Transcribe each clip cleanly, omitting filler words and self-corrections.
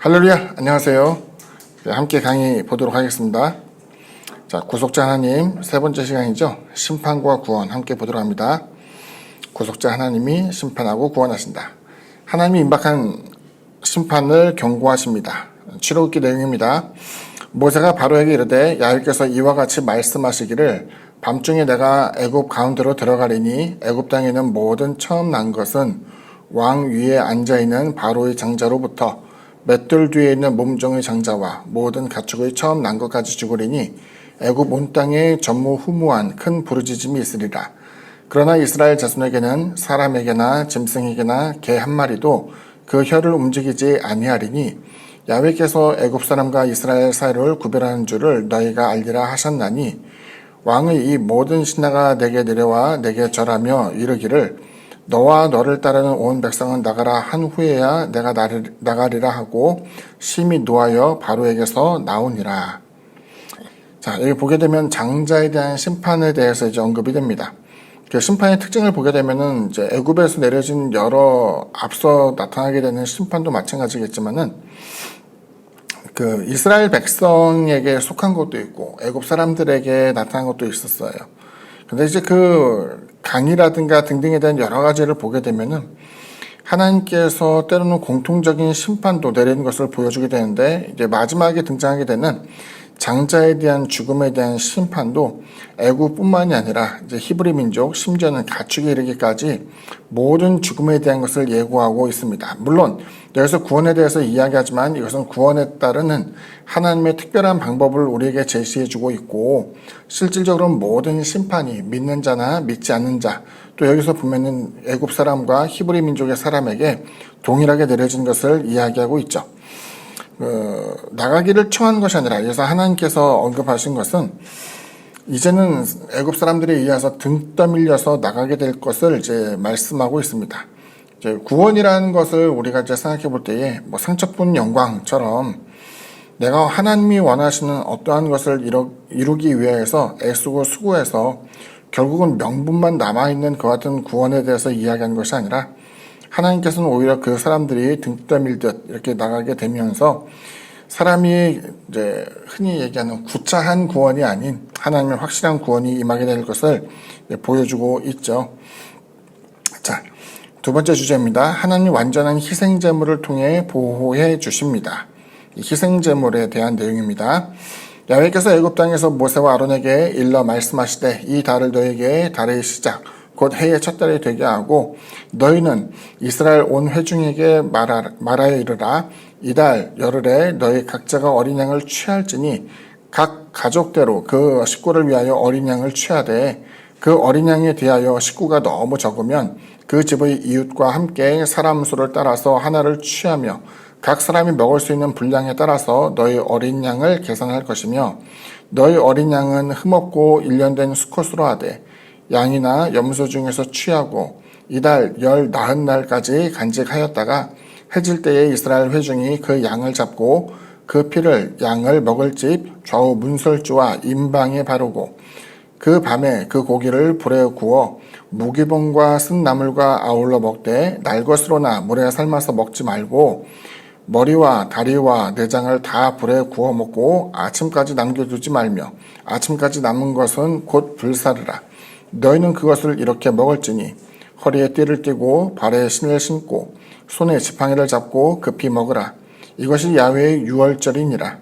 할렐루야, 안녕하세요. 함께 강의 보도록 하겠습니다. 자, 구속자 하나님 세 번째 시간이죠. 심판과 구원 함께 보도록 합니다. 구속자 하나님이 심판하고 구원하신다. 하나님이 임박한 심판을 경고하십니다. 출애굽기 내용입니다. 모세가 바로에게 이르되 야훼께서 이와 같이 말씀하시기를 밤중에 내가 애굽 가운데로 들어가리니 애굽 땅에 있는 모든 처음 난 것은 왕 위에 앉아있는 바로의 장자로부터 맷돌 뒤에 있는 몸종의 장자와 모든 가축의 처음 난 것까지 죽으리니 애굽 온 땅에 전무후무한 큰 부르짖음이 있으리라. 그러나 이스라엘 자손에게는 사람에게나 짐승에게나 개 한 마리도 그 혀를 움직이지 아니하리니 야훼께서 애굽 사람과 이스라엘 사이를 구별하는 줄을 너희가 알리라 하셨나니 왕의 이 모든 신하가 내게 내려와 내게 절하며 이르기를 너와 너를 따르는 온 백성은 나가라 한 후에야 내가 나가리라 하고 심히 노하여 바로에게서 나오니라. 자, 여기 보게 되면 장자에 대한 심판에 대해서 이제 언급이 됩니다. 그 심판의 특징을 보게 되면은 이제 애굽에서 내려진 여러 앞서 나타나게 되는 심판도 마찬가지겠지만은 그 이스라엘 백성에게 속한 것도 있고 애굽 사람들에게 나타난 것도 있었어요. 근데 이제 그 강이라든가 등등에 대한 여러 가지를 보게 되면은 하나님께서 때로는 공통적인 심판도 내리는 것을 보여주게 되는데 이제 마지막에 등장하게 되는 장자에 대한 죽음에 대한 심판도 애굽뿐만이 아니라 이제 히브리 민족 심지어는 가축에 이르기까지 모든 죽음에 대한 것을 예고하고 있습니다. 물론 여기서 구원에 대해서 이야기하지만 이것은 구원에 따르는 하나님의 특별한 방법을 우리에게 제시해주고 있고 실질적으로 모든 심판이 믿는 자나 믿지 않는 자 또 여기서 보면은 애굽 사람과 히브리 민족의 사람에게 동일하게 내려진 것을 이야기하고 있죠. 나가기를 청한 것이 아니라 여기서 하나님께서 언급하신 것은 이제는 애굽 사람들에 의해서 등 떠밀려서 나가게 될 것을 이제 말씀하고 있습니다. 이제 구원이라는 것을 우리가 이제 생각해 볼 때에 뭐 상처뿐 영광처럼 내가 하나님이 원하시는 어떠한 것을 이루기 위해서 애쓰고 수고해서 결국은 명분만 남아있는 그와 같은 구원에 대해서 이야기한 것이 아니라 하나님께서는 오히려 그 사람들이 등 떠밀듯 이렇게 나가게 되면서 사람이 이제 흔히 얘기하는 구차한 구원이 아닌 하나님의 확실한 구원이 임하게 될 것을 보여주고 있죠. 자, 두 번째 주제입니다. 하나님이 완전한 희생제물을 통해 보호해 주십니다. 이 희생제물에 대한 내용입니다. 야훼께서 애굽 땅에서 모세와 아론에게 일러 말씀하시되 이 달을 너에게 달의 시작 곧 해의 첫 달이 되게 하고 너희는 이스라엘 온 회중에게 말하여 이르라. 이달 열흘에 너희 각자가 어린 양을 취할지니 각 가족대로 그 식구를 위하여 어린 양을 취하되 그 어린 양에 대하여 식구가 너무 적으면 그 집의 이웃과 함께 사람 수를 따라서 하나를 취하며 각 사람이 먹을 수 있는 분량에 따라서 너희 어린 양을 계산할 것이며 너희 어린 양은 흠없고 일련된 수컷으로 하되 양이나 염소 중에서 취하고 이달 열 나흔 날까지 간직하였다가 해질 때에 이스라엘 회중이 그 양을 잡고 그 피를 양을 먹을 집 좌우 문설주와 임방에 바르고 그 밤에 그 고기를 불에 구워 무기봉과 쓴 나물과 아울러 먹되 날 것으로나 물에 삶아서 먹지 말고 머리와 다리와 내장을 다 불에 구워 먹고 아침까지 남겨두지 말며 아침까지 남은 것은 곧 불사르라. 너희는 그것을 이렇게 먹을지니 허리에 띠를 띠고 발에 신을 신고 손에 지팡이를 잡고 급히 먹으라. 이것이 야훼의 유월절이니라.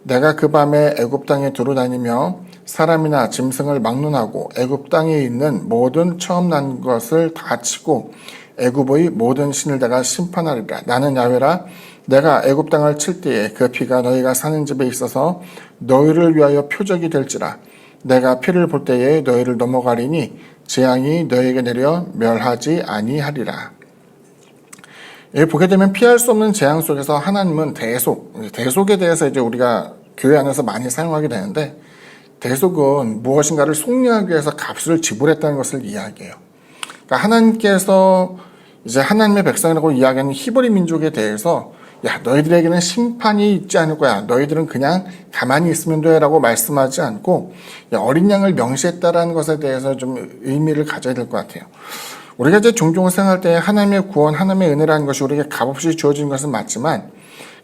내가 그 밤에 애굽 땅에 두루다니며 사람이나 짐승을 막론하고 애굽 땅에 있는 모든 처음 난 것을 다 치고 애굽의 모든 신을 내가 심판하리라. 나는 야훼라. 내가 애굽 땅을 칠 때에 그 피가 너희가 사는 집에 있어서 너희를 위하여 표적이 될지라. 내가 피를 볼 때에 너희를 넘어가리니 재앙이 너희에게 내려 멸하지 아니하리라. 여기 보게 되면 피할 수 없는 재앙 속에서 하나님은 대속에 대해서 이제 우리가 교회 안에서 많이 사용하게 되는데 대속은 무엇인가를 속량하기 위해서 값을 지불했다는 것을 이야기해요. 그러니까 하나님께서 이제 하나님의 백성이라고 이야기하는 히브리 민족에 대해서 야, 너희들에게는 심판이 있지 않을 거야. 너희들은 그냥 가만히 있으면 돼 라고 말씀하지 않고 어린 양을 명시했다라는 것에 대해서 좀 의미를 가져야 될 것 같아요. 우리가 이제 종종 생각할 때 하나님의 구원, 하나님의 은혜라는 것이 우리에게 값없이 주어진 것은 맞지만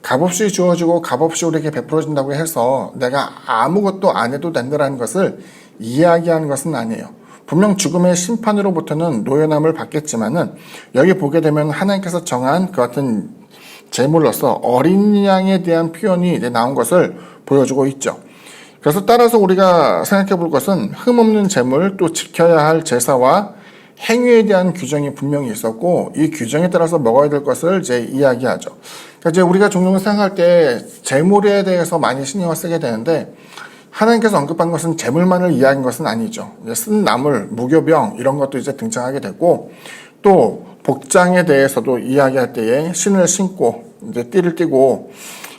값없이 주어지고 값없이 우리에게 베풀어진다고 해서 내가 아무것도 안 해도 된다는 것을 이야기하는 것은 아니에요. 분명 죽음의 심판으로부터는 노연함을 받겠지만은 여기 보게 되면 하나님께서 정한 그 같은 제물로서 어린 양에 대한 표현이 이제 나온 것을 보여주고 있죠. 그래서 따라서 우리가 생각해 볼 것은 흠없는 제물, 또 지켜야 할 제사와 행위에 대한 규정이 분명히 있었고 이 규정에 따라서 먹어야 될 것을 이제 이야기하죠. 그러니까 이제 우리가 종종 생각할 때 제물에 대해서 많이 신경을 쓰게 되는데 하나님께서 언급한 것은 제물만을 이야기한 것은 아니죠. 쓴 나물, 무교병 이런 것도 이제 등장하게 됐고 또 복장에 대해서도 이야기할 때에 신을 신고 이제 띠를 띠고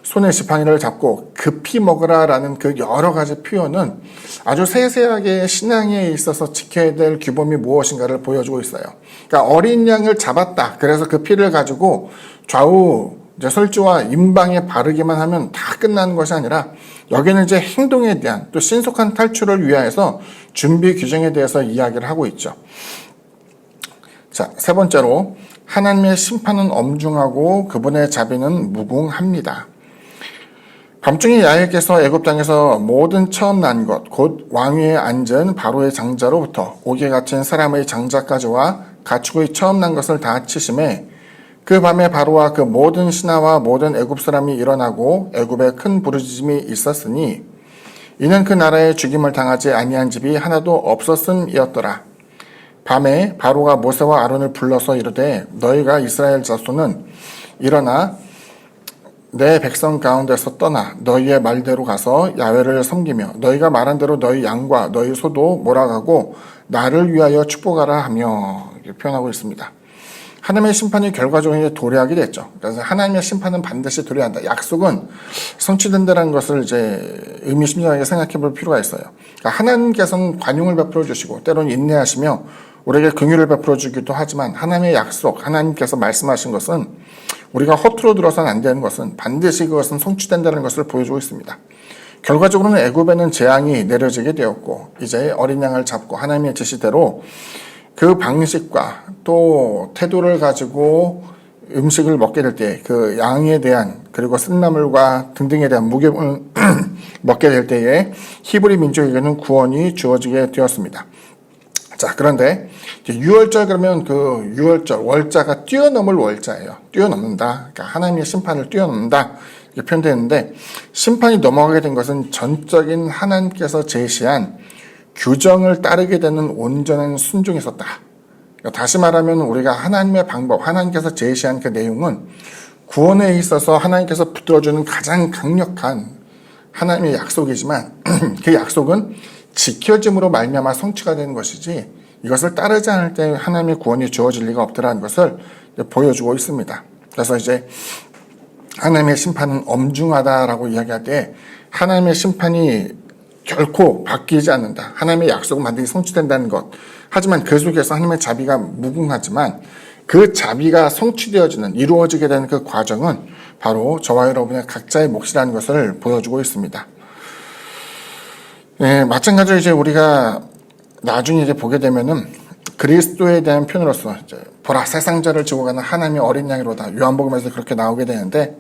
손에 지팡이를 잡고 급히 먹으라라는 그 여러 가지 표현은 아주 세세하게 신앙에 있어서 지켜야 될 규범이 무엇인가를 보여주고 있어요. 그러니까 어린 양을 잡았다. 그래서 그 피를 가지고 좌우 이제 설주와 임방에 바르기만 하면 다 끝나는 것이 아니라 여기는 이제 행동에 대한 또 신속한 탈출을 위하여서 준비 규정에 대해서 이야기를 하고 있죠. 자, 세 번째로 하나님의 심판은 엄중하고 그분의 자비는 무궁합니다. 밤중에 야훼께서 애굽 땅에서 모든 처음 난 것, 곧 왕위에 앉은 바로의 장자로부터 옥에 갇힌 사람의 장자까지와 가축의 처음 난 것을 다 치심에 그 밤에 바로와 그 모든 신하와 모든 애굽 사람이 일어나고 애굽에 큰 부르짖음이 있었으니 이는 그 나라에 죽임을 당하지 아니한 집이 하나도 없었음이었더라. 밤에 바로가 모세와 아론을 불러서 이르되 너희가 이스라엘 자손은 일어나 내 백성 가운데서 떠나 너희의 말대로 가서 야훼를 섬기며 너희가 말한 대로 너희 양과 너희 소도 몰아가고 나를 위하여 축복하라 하며 이렇게 표현하고 있습니다. 하나님의 심판이 결과적으로 도래하게 됐죠. 그래서 하나님의 심판은 반드시 도래한다. 약속은 성취된다는 것을 이제 의미심장하게 생각해 볼 필요가 있어요. 그러니까 하나님께서는 관용을 베풀어 주시고 때로는 인내하시며 우리에게 긍휼을 베풀어 주기도 하지만 하나님의 약속, 하나님께서 말씀하신 것은 우리가 허투루 들어서는 안 되는 것은 반드시 그것은 성취된다는 것을 보여주고 있습니다. 결과적으로는 애굽에는 재앙이 내려지게 되었고 이제 어린 양을 잡고 하나님의 지시대로 그 방식과 또 태도를 가지고 음식을 먹게 될 때 그 양에 대한 그리고 쓴나물과 등등에 대한 무게를 먹게 될 때에 히브리 민족에게는 구원이 주어지게 되었습니다. 자, 그런데 유월절 그러면 그 유월절 월자가 뛰어넘을 월자예요. 뛰어넘는다. 그러니까 하나님의 심판을 뛰어넘는다. 이렇게 표현되는데 심판이 넘어가게 된 것은 전적인 하나님께서 제시한 규정을 따르게 되는 온전한 순종이 있었다. 그러니까 다시 말하면 우리가 하나님의 방법, 하나님께서 제시한 그 내용은 구원에 있어서 하나님께서 붙들어주는 가장 강력한 하나님의 약속이지만 그 약속은 지켜짐으로 말미암아 성취가 되는 것이지 이것을 따르지 않을 때 하나님의 구원이 주어질 리가 없더라는 것을 보여주고 있습니다. 그래서 이제 하나님의 심판은 엄중하다라고 이야기할 때 하나님의 심판이 결코 바뀌지 않는다. 하나님의 약속은 반드시 성취된다는 것. 하지만 그 속에서 하나님의 자비가 무궁하지만 그 자비가 성취되어지는 이루어지게 되는 그 과정은 바로 저와 여러분의 각자의 몫이라는 것을 보여주고 있습니다. 네, 마찬가지로 이제 우리가 나중에 이제 보게 되면은 그리스도에 대한 표현으로서 이제 보라 세상자를 지고 가는 하나님의 어린 양이로다. 요한복음에서 그렇게 나오게 되는데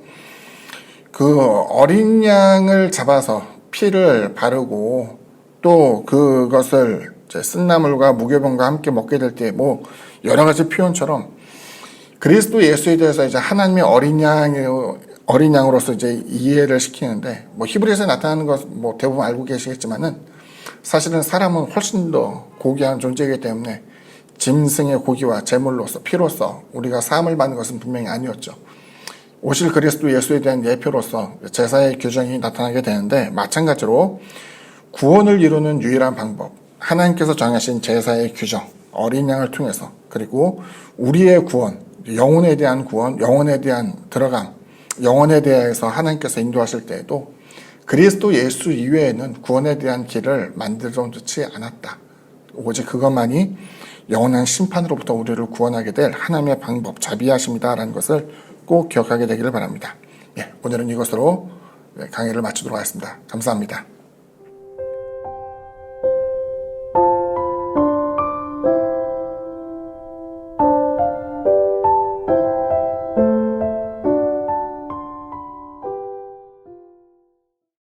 그 어린 양을 잡아서 피를 바르고 또 그것을 이제 쓴나물과 무교병과 함께 먹게 될 때 뭐 여러 가지 표현처럼 그리스도 예수에 대해서 이제 하나님의 어린 양으로서 이제 이해를 시키는데 뭐 히브리서에 나타나는 것 뭐 대부분 알고 계시겠지만은 사실은 사람은 훨씬 더 고귀한 존재이기 때문에 짐승의 고기와 제물로서 피로서 우리가 사함을 받는 것은 분명히 아니었죠. 오실 그리스도 예수에 대한 예표로서 제사의 규정이 나타나게 되는데 마찬가지로 구원을 이루는 유일한 방법 하나님께서 정하신 제사의 규정 어린 양을 통해서 그리고 우리의 구원 영혼에 대한 구원 영혼에 대한 들어감 영혼에 대해서 하나님께서 인도하실 때에도 그리스도 예수 이외에는 구원에 대한 길을 만들어 놓지 않았다. 오직 그것만이 영원한 심판으로부터 우리를 구원하게 될 하나님의 방법 자비하십니다라는 것을 꼭 기억하게 되기를 바랍니다. 예, 오늘은 이것으로 강의를 마치도록 하겠습니다. 감사합니다.